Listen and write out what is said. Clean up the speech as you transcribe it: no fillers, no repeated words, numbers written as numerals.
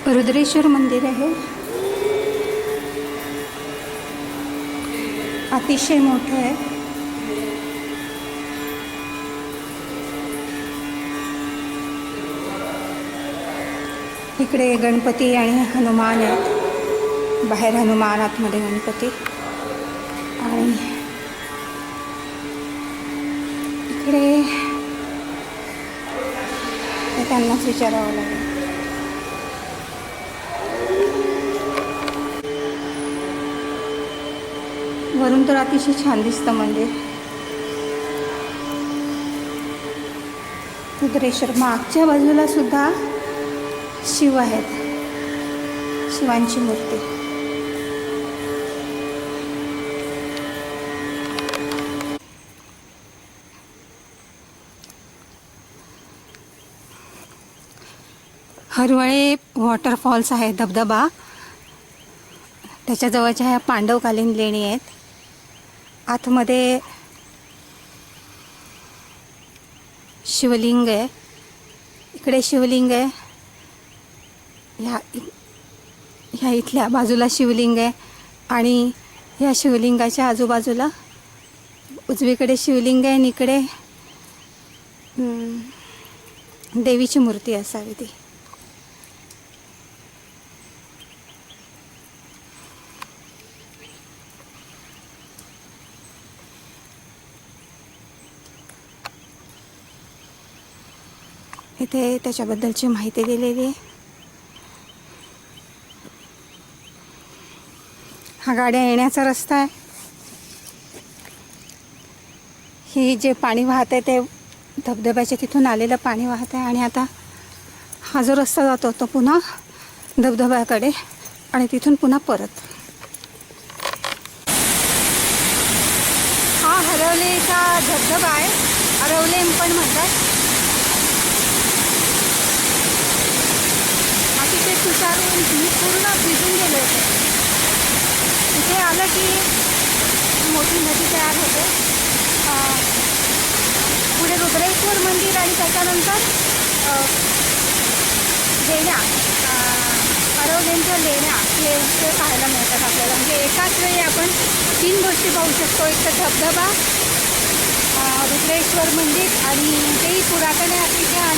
रुद्रेश्वर मंदिर आहे, अतिशय मोठं आहे. इकडे गणपती आणि हनुमान आहेत. बाहेर हनुमान, आतमध्ये गणपती. आणि इकडे त्यांनाच विचारावं लागेल. वरून तर अतिशय छान दिसतं मंदिर. रुद्रेश्वर. मागच्या बाजूला सुद्धा शिव आहेत, शिवांची मूर्ती. हरवळे वॉटरफॉल्स आहे, धबधबा. त्याच्याजवळच्या ह्या पांडवकालीन लेणी आहेत. आतमध्ये शिवलिंग आहे. इकडे शिवलिंग आहे. ह्या इथल्या बाजूला शिवलिंग आहे. आणि ह्या शिवलिंगाच्या आजूबाजूला उजवीकडे शिवलिंग आहे आणि इकडे देवीची मूर्ती असावी ती. इथे त्याच्याबद्दलची माहिती दिलेली आहे. हा गाड्या येण्याचा रस्ता आहे. ही जे पाणी वाहत आहे ते धबधब्याच्या तिथून आलेलं पाणी वाहत आहे. आणि आता हा जो रस्ता जातो तो पुन्हा धबधब्याकडे आणि तिथून पुन्हा परत. हा हरवलेचा धबधबा आहे, हरवले पण म्हणतात. अतिशय तुषारून मी पूर्ण भिजून गेले होते. इथे आलं की मोठी नदी तयार होते. पुढे रुद्रेश्वर मंदिर आणि त्याच्यानंतर लेण्या, हरवल्यांच्या लेण्या हे पाहायला मिळतात आपल्याला. म्हणजे एकाच वेळी आपण 3 गोष्टी पाहू शकतो. एक तर धबधबा, रुद्रेश्वर मंदिर आणि तेही पुरातन आहे अतिशय.